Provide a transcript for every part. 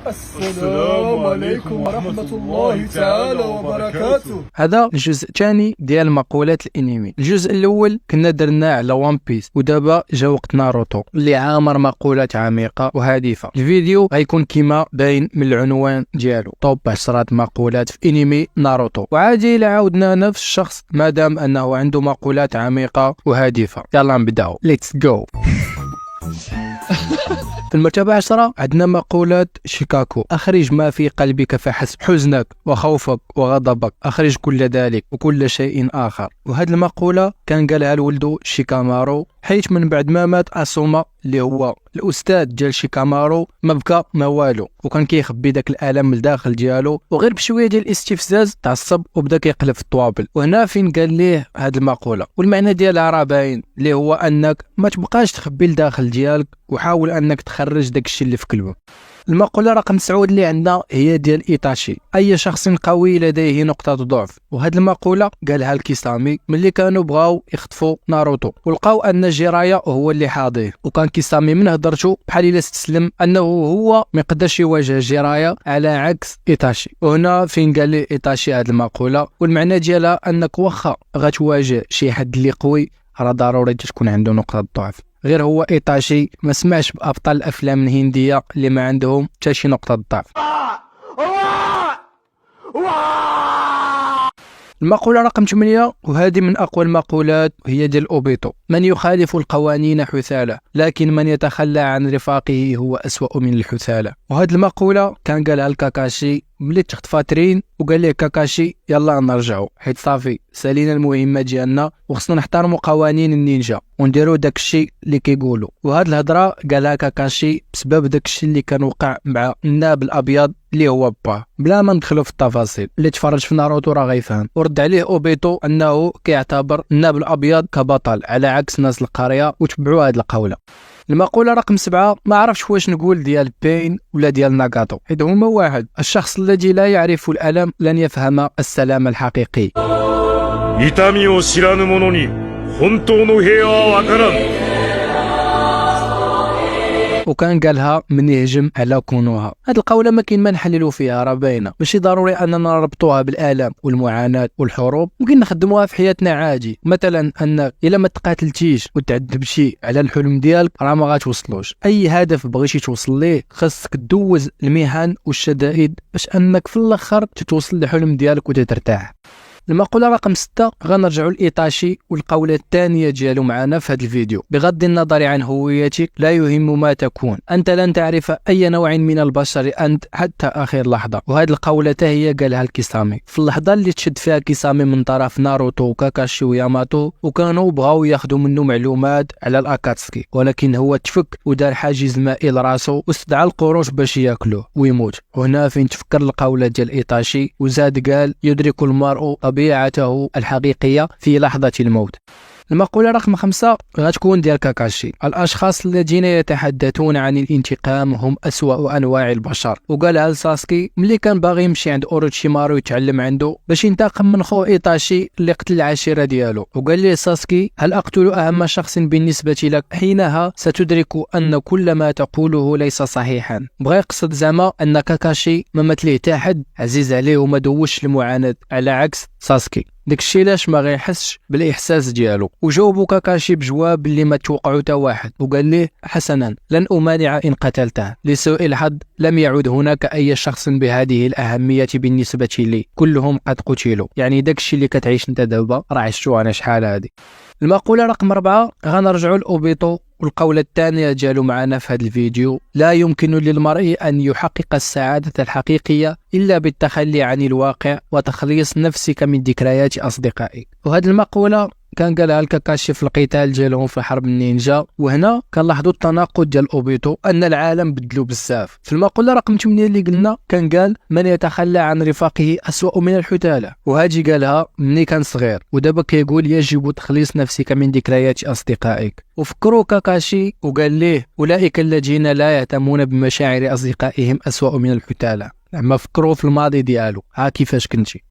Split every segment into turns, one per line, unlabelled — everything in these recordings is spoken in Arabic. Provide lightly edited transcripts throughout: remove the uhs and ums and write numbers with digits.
السلام عليكم ورحمة الله تعالى وبركاته.
هذا الجزء الثاني ديال مقولات الانمي. الجزء الاول كنا درناه على وان بيس، ودابا جا وقت ناروتو اللي عامر مقولات عميقة وهادفة. الفيديو غيكون كما باين من العنوان ديالو، توب 10 مقولات في انمي ناروتو. وعادي الا عاودنا نفس الشخص مادام انه عنده مقولات عميقة وهادفة. يلا نبداو، ليتس جو. في المرتبة 10 عندنا مقولات شيكاكو: أخرج ما في قلبك فحسب، حزنك وخوفك وغضبك أخرج كل ذلك وكل شيء آخر. وهذه المقولة كان قالها لولده شيكامارو، حيث من بعد ما مات أسوما اللي هو الأستاذ ديال شيكامارو ما بقى ما والو، وكان كيخبي داك الألم لداخل ديالو، وغير بشوية ديال الاستفزاز تعصب وبدا كيقلب في الطوابل. وهنا فين قال ليه هذه المقولة، والمعنى ديالها راه باين، اللي هو أنك ما تبقاش تخبي لداخل ديالك، وحاول أنك تخرج داك الشيء اللي في قلبك. المقولة رقم 9 اللي عندنا هي ديال إيتاشي: أي شخص قوي لديه نقطة ضعف. وهذه المقولة قالها الكيسامي ملي كانوا بغاو يخطفوا ناروتو، ولقاو أن جيرايا هو اللي حاضيه، وكان كيسامي من هضرته بحال إلا استسلم أنه هو ما يقدرش يواجه جيرايا على عكس إيتاشي. وهنا فين قال لي إيتاشي هذه المقولة، والمعنى ديالها أنك واخا غتواجه شي حد اللي قوي راه ضروري تكون عنده نقطة ضعف. غير هو إيتاشي ما سمعش بأبطال الأفلام الهندية اللي ما عندهم حتى شي نقطة ضعف. المقولة رقم 8 وهذه من أقوى المقولات هي ديال أوبيتو: من يخالف القوانين حثالة، لكن من يتخلى عن رفاقه هو أسوأ من الحثالة. وهذه المقولة كان قالها الكاكاشي ملي تخطف ترين، وقال ليه كاكاشي يلا نرجعوا حيت صافي سالينا المهمة ديالنا، وخصنا نحترموا قوانين النينجا ونديروا داك الشيء اللي كيقولوا. وهاد الهضره قالها كاكاشي بسبب داك الشيء اللي كان وقع مع الناب الابيض اللي هو باه، بلا ما ندخلوا في التفاصيل. اللي تفرج في ناروتو راه غيفهم. ورد عليه اوبيتو انه كيعتبر الناب الابيض كبطل على عكس ناس القريه، وتبعوا هاد القوله. المقولة رقم 7 ما عرفش واش نقول ديال بين ولا ديال ناغاتو، حيت هما واحد: الشخص الذي لا يعرف الألم لن يفهم السلام الحقيقي. وكان قالها من يهجم على كونوها. هاد القولة ما كاين ما نحللوا فيها، راه باينه، ماشي ضروري اننا نربطوها بالالم والمعاناه والحروب، ممكن نخدموها في حياتنا عادي. مثلا انك الا ما تقاتلتيش وتعذبتي على الحلم ديالك راه ما غاتوصلوش. اي هدف بغيتي توصل ليه خاصك تدوز المهن والشدائد باش انك في الاخر تتوصل للحلم ديالك وترتاح. المقولة رقم 6 غنرجعوا لإيتاشي والقولة الثانية ديالو معنا في هذا الفيديو: بغض النظر عن هويتك لا يهم ما تكون، أنت لن تعرف أي نوع من البشر أنت حتى آخر لحظة. وهذه القولة هي قالها الكيسامي في اللحظة اللي تشد فيها كيسامي من طرف ناروتو وكاكاشي وياماتو، وكانوا بغاو ياخذوا منه معلومات على الأكاتسكي، ولكن هو تفك ودار حاجز مائي لراسو واستدعى القروش باش ياكلوه ويموت. وهنا فين تفكر القولة ديال إيتاشي، وزاد قال: يدرك المرء طبيعته الحقيقية في لحظة الموت. المقولة رقم 5 غتكون ديال كاكاشي: الأشخاص الذين يتحدثون عن الانتقام هم أسوأ أنواع البشر. وقالها لساسكي ملي كان باغي يمشي عند أوروتشيمارو يتعلم عنده باش ينتقم من خو إيتاشي اللي قتل العشيرة ديالو. وقال لي ساسكي: هل أقتل أهم شخص بالنسبة لك؟ حينها ستدرك أن كل ما تقوله ليس صحيحا. بغا يقصد زعما أن كاكاشي ما مثليه حتى حد عزيز عليه وما دوش المعاند، على عكس ساسكي داكشي علاش ما غيحسش بالاحساس ديالو. وجاوبو كاكاشي بجواب اللي ما توقعو تا واحد، وقال ليه: حسنا لن امانع ان قتلته، لسوء الحظ لم يعد هناك اي شخص بهذه الاهميه بالنسبه لي، كلهم قد قتلوا. يعني داكشي اللي كتعيش انت دابا راه عشتو انا شحال هادي. المقولة رقم 4 غنرجعوا لأوبيتو والقولة الثانية ديالو معنا في هذا الفيديو: لا يمكن للمرء أن يحقق السعادة الحقيقية إلا بالتخلي عن الواقع وتخليص نفسك من ذكريات أصدقائك. وهذه المقولة كان قالها الكاكاشي في القتال ديالهم في حرب النينجا. وهنا كنلاحظوا التناقض ديال اوبيتو، ان العالم بدلوا بزاف. في المقولة رقم 8 اللي قلنا كان قال: من يتخلى عن رفاقه أسوأ من الحثالة. وهاجي قالها ملي كان صغير، ودابا كيقول يجب تخليص نفسك من ذكريات أصدقائك. وفكروا كاكاشي وقال ليه: أولئك الذين لا يهتمون بمشاعر أصدقائهم أسوأ من الحثالة. لما فكروا في الماضي ديالو ها كيفاش كنتي.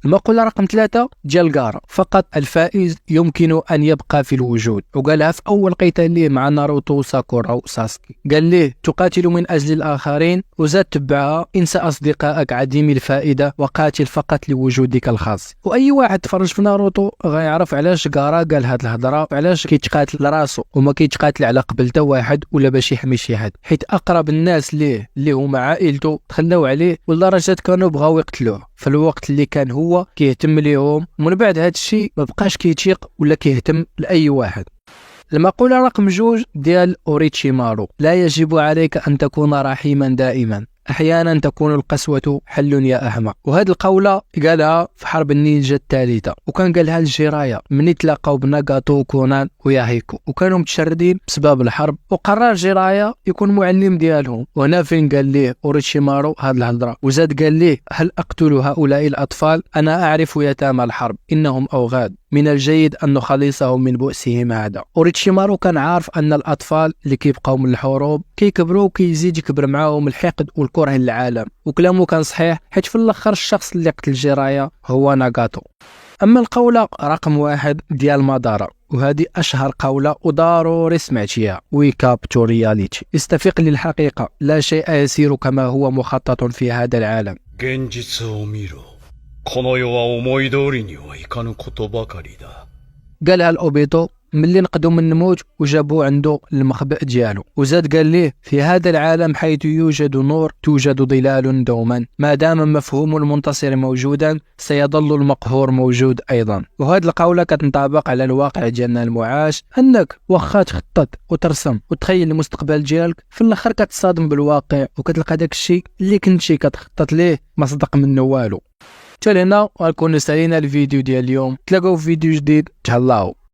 المقولة رقم 3 ديال غارا: فقط الفائز يمكن أن يبقى في الوجود. وقالها في أول قتال ليه مع ناروتو وساكورا وساسكي، قال ليه: تقاتل من أجل الآخرين، وزاد تبعها: انسى أصدقائك عديمي الفائدة وقاتل فقط لوجودك الخاص. وأي واحد تفرج في ناروتو غيعرف علاش غارا قال هاد الهضرة، علاش كيتقاتل لراسو وما كيتقاتل على قبل تا واحد ولا باش يحمي شي حد، حيت أقرب الناس ليه اللي هما عائلته تخلاو عليه ولدرجة كانوا بغاو يقتلوه في الوقت اللي كان هو كيهتم ليهم. ومن بعد هاد الشيء ما بقاش كيتيق ولا كيهتم لأي واحد. المقولة رقم 2 ديال أوريتشيمارو: لا يجب عليك أن تكون رحيما دائما، أحيانا تكون القسوة حل يا أحمق. وهذه القولة قالها في حرب النينجا الثالثة، وكان قالها لجيرايا من تلاقاو بناغاتو وكونان وياهيكو وكانوا متشردين بسبب الحرب، وقرر جيرايا يكون معلم ديالهم. وهنا فين قال ليه أوريتشيمارو هذه الهضرة، وزاد قال ليه: هل أقتل هؤلاء الأطفال؟ أنا أعرف يتامى الحرب، إنهم أوغاد، من الجيد أن نخلصهم من بؤسهم هذا. أوريتشيمارو كان عارف أن الأطفال اللي كيبقاو من الحروب كيكبروا وكيزيد يكبر معاهم الحقد والكره للعالم، وكلامه كان صحيح، حيت في الآخر الشخص اللي قتل جيرايا هو ناغاتو. أما القولة رقم 1 ديال مادارا، وهذه أشهر قولة وضروري سمعتيها: wake up to reality، استفيق للحقيقة، لا شيء يسير كما هو مخطط في هذا العالم.
現実を見ろ。この世は思い通りにはいかぬことばかりだ。
قالها الأوبيتو ملي نقدو من نموت وجابوا عنده المخبأ ديالو. وزاد قال ليه: في هذا العالم حيث يوجد نور توجد ظلال دوما، ما دام مفهوم المنتصر موجودا سيظل المقهور موجود أيضا. وهذه القولة كتنطبق على الواقع ديالنا المعاش، أنك واخا تخطط وترسم وتخيل المستقبل ديالك، في الآخر كتصادم بالواقع وكتلقى داك الشيء اللي كنتي كتخطط ليه ما صدق منه والو. حتى لهنا غنكون سالينا الفيديو ديال اليوم، تلاقاو في فيديو جديد، تهلاو.